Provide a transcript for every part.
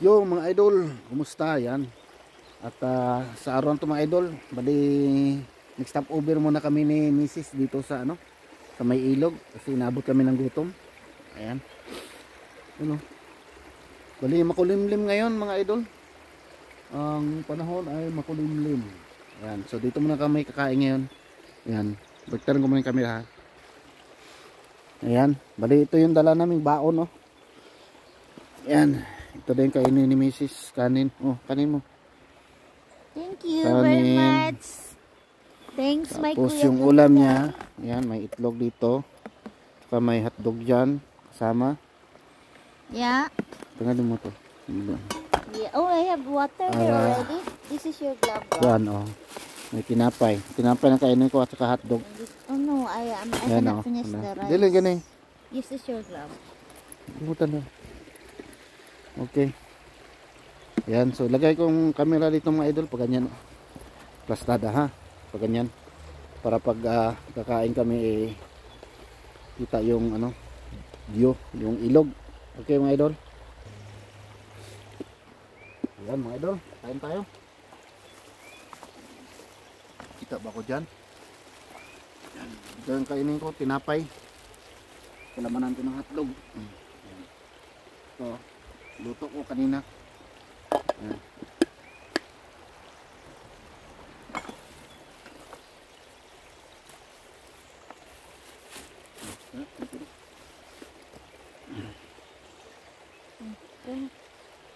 Yo mga idol, kumusta yan? At sa araw to mga idol, bali nag-stop over muna kami ni Mrs. dito sa sa may ilog kasi inabot kami ng gutom. Ayan. Ano? Bali makulimlim ngayon mga idol. Ang panahon ay makulimlim. Ayan, so dito muna kami kakain ngayon. Ayan, baliktad ko muna yung camera ha. Ayan, bali ito yung dala naming baon, oh. Ayan, ito din kainin ni Mrs. Kanin. Oh, kanin mo. Thank you very much. Thanks, my Tapos kuya. yung ulam niya, ayan, may itlog dito. Saka may hotdog dyan, kasama. Yeah. Tingnan mo to. Yeah. Oh, I have water here already. This is your glove. Yan, oh. May tinapay. Tinapay na kainin ko at saka hotdog. Oh no, I Ayan, cannot oh. finish the rice. Dili, gani. This is your glove. Limutan na. Okay. Ayan, so lagay kong camera dito mga idol pag ganyan. Plastada ha. Pag ganyan. Para pag kakain kami kita yung view, yung ilog. Okay mga idol. Ayan mga idol, kain tayo. Kita ba ko dyan? Ayan. Ito yung kainin ko, tinapay. Kalamanan ko ng hotdog. Ayan. Ito, luto ko kanina. Ayan.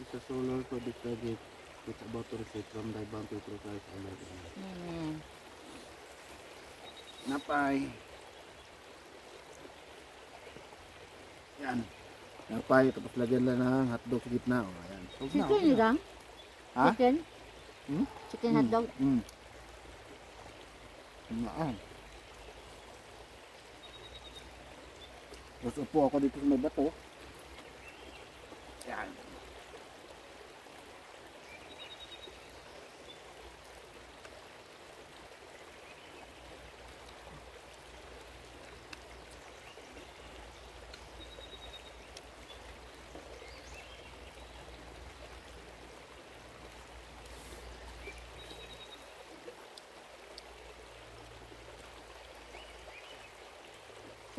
It's a solar project target. It's about to receive from the bank to price alert. Napay. Yan. Napay, tapos lagyan lang ng hotdog sa gitna. O, ayan. Chicken lang? Ha? Chicken? Hmm? Chicken hotdog? Tapos upo ako dito sa may bato. Yan.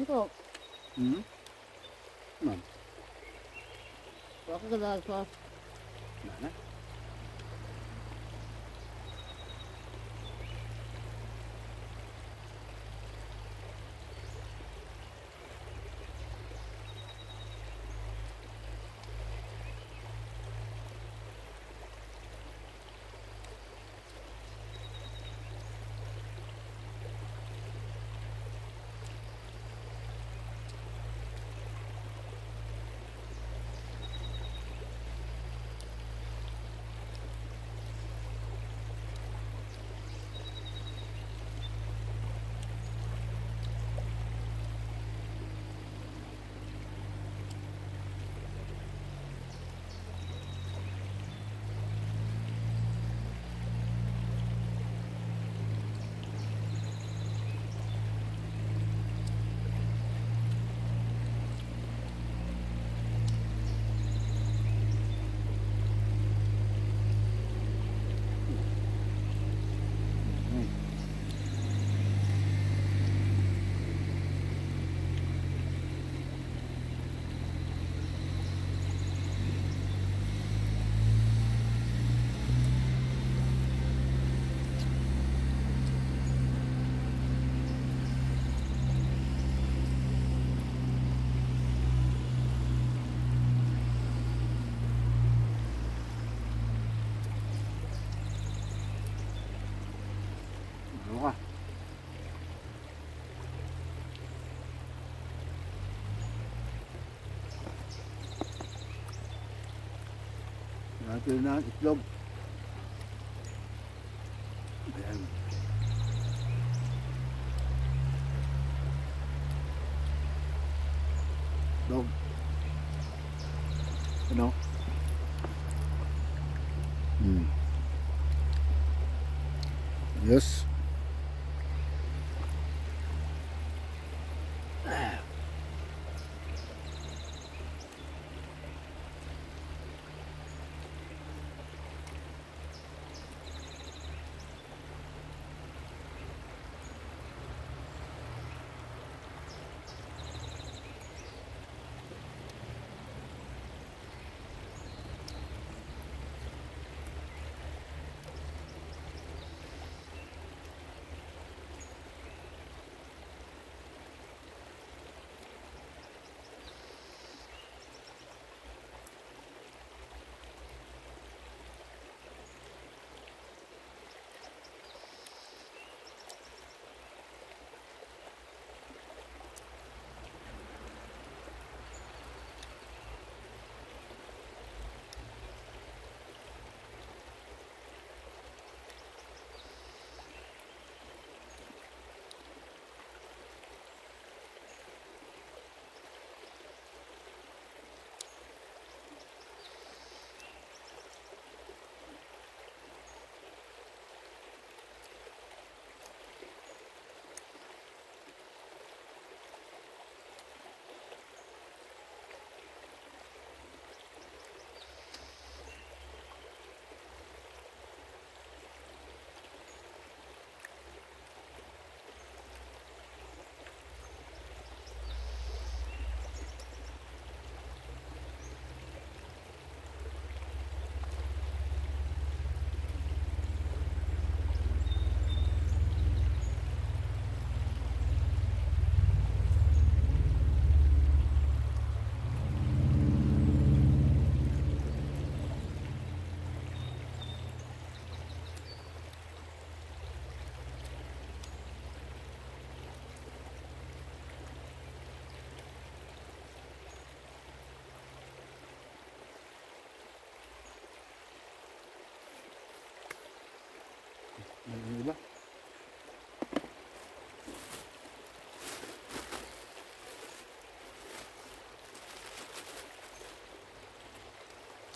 Ito. Ma'am. Ako gala sauce. Mana? Ano ka? Natin na ang itlog. Ayan. Itlog. Ano? Yes.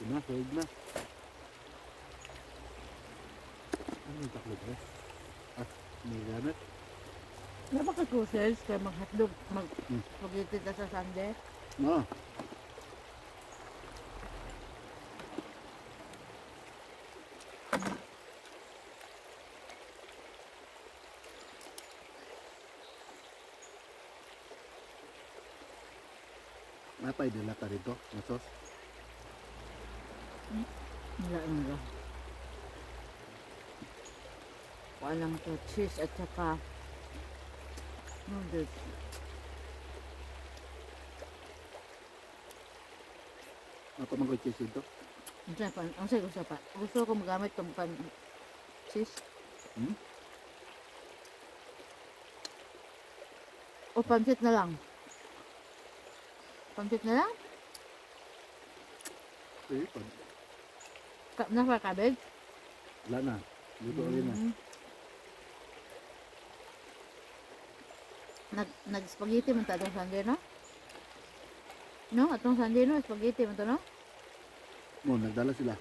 Na, sahig na. Ano yung taklo ba? May gamit. Napaka-crucials kaya mag-hotdog, mag-spaghetti ta sa Sunday. Oo. Napay dila ka dito, masos. Wala lang. Walang to cheese at saka noodles. Ako mag-cheese dito. Ang sayo ko pa. Gusto ko magamit itong pan cheese. O pansit na lang. Pansit na lang? Eh, Nasa cabbage? wala na. Dito ulit na. Nag-spaghetti man ta itong Sunday, no? No? Atong Sunday, no? Spaghetti man to, no? Oh, nagdala sila.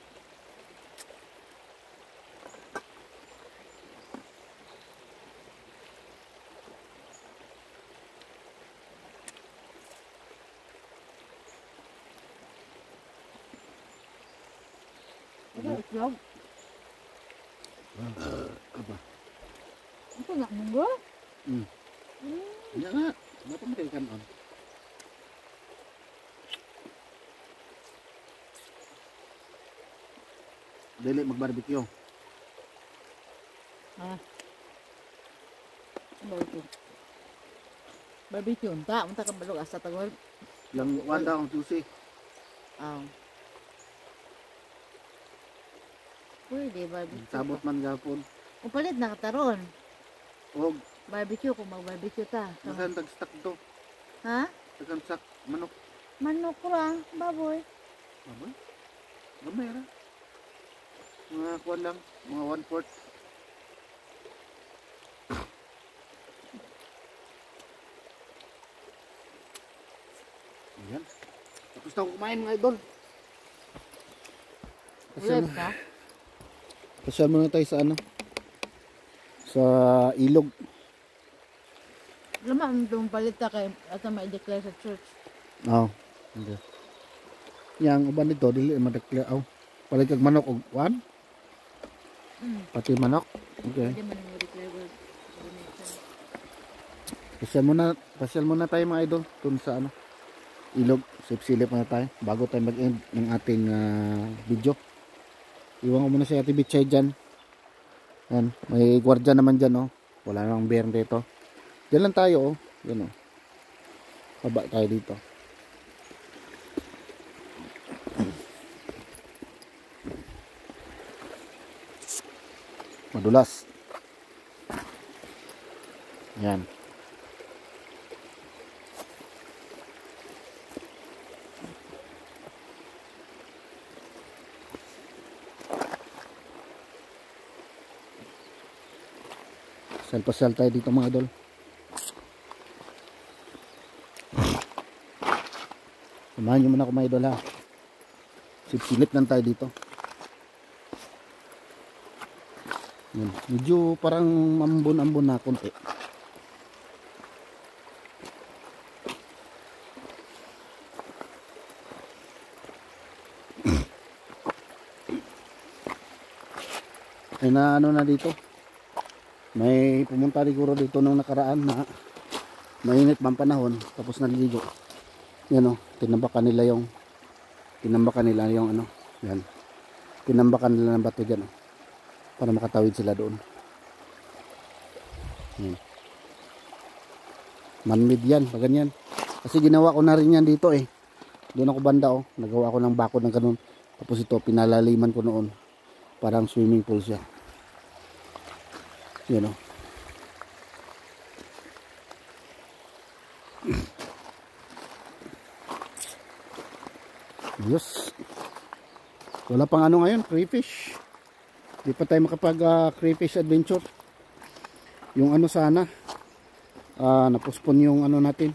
Ito, itlog. Apa? Ito na, munggo? Iya nga. Dapat mo kayo kanon. Dili mag-barbecue. Barbecue. Barbecue, unta. Unta ka balog asa tagol. Lang wanda ang susi. Pwede, barbecue. Sabot man gapon. Kung palit na kataron. Og Barbecue, kung mag-barbecue ta. nakan tag-stack to. Ha? Tagan sak manok. Manok ra, baboy. Aba? Gamay ra. Mga kuwan lang, mga 1/4. Ayan. Tapos na ako kumain mga idol. Ulit ka? Pasyal muna tayo sa ano? Sa ilog. Lama ang itong palit ta kay ata ma-declare sa church. Oo. Okay. Yang uban dito, dili ma-declare. Palit kag manok og kuwan? Pati manok? Okay. Pwede man yung declare with donation. Pasyal muna tayo mga idol. Dun sa ano? Ilog. Silip muna tayo. Bago tayo mag-end ng ating video. Iwan ko muna si Ate Bitchay dyan. Yan. May gwardiya naman dyan, oh. Wala namang bear dito. Diyan lang tayo, oh. Yan, oh. Baba tayo dito. Madulas. Yan. Pasal tayo dito mga idol. Samahan nyo muna ako mga idol ha. Silip lang tayo dito. Yan. Medyo parang ambon-ambon na konti. Ay na ano na dito. May pumunta siguro dito nung nakaraan na mainit bang panahon tapos naliligo. Yan o, tinambakan nila yung ano, yan. Tinambakan nila ng bato dyan o, para makatawid sila doon. Yan. Man-made yan, pag ganyan. Kasi ginawa ko na rin yan dito eh. Doon ako banda o, nagawa ko ng bakod ng ganun. Tapos ito, pinalaliman ko noon. Parang swimming pool siya. Yan o. Yes. Wala pang ano ngayon, crayfish. Di pa tayo makapag crayfish adventure. Yung ano sana, napospon yung ano natin.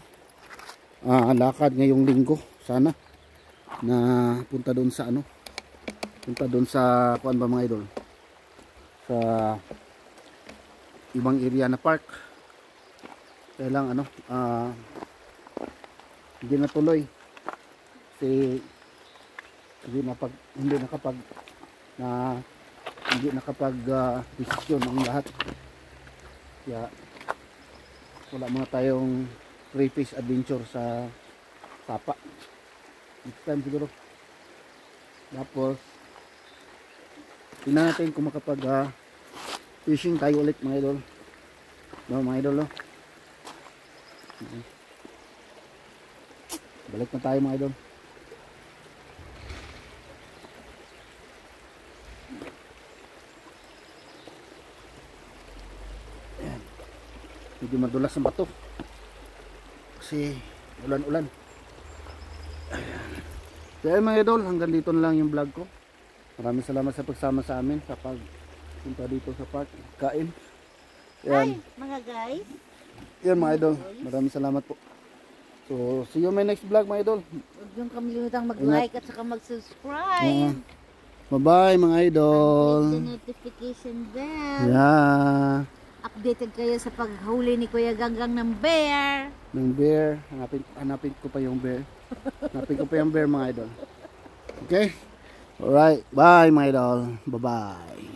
Lakad ngayong linggo sana. Na punta doon sa ano, punta doon sa kuan ba mga idol, sa ibang area na park. Kaya lang ano, hindi natuloy kasi hindi nakapag desisyon ang lahat. Kaya wala muna tayong free fish adventure sa Sapa. Next time siguro. Tapos tingnan natin kung makapag fishing tayo ulit mga idol. No, mga idol, no? Balik na tayo mga idol. Ayan. Medyo madulas ang bato kasi ulan-ulan. Kaya mga idol, hanggang dito na lang yung vlog ko. Maraming salamat sa pagsama sa amin sa pagpunta dito sa park, kain. Hi, Yan. mga guys. Yan mga idol, maraming salamat po. So, see you in my next vlog mga idol. Huwag yung kamilimutang mag-like at saka mag-subscribe. Bye-bye mga idol. Hit the notification bell. Yeah. Updated kayo sa paghuli ni Kuya Ganggang ng bear. Ng bear, hanapin ko pa yung bear. Hanapin ko pa yung bear mga idol. Okay? Alright, bye mga idol. Bye-bye.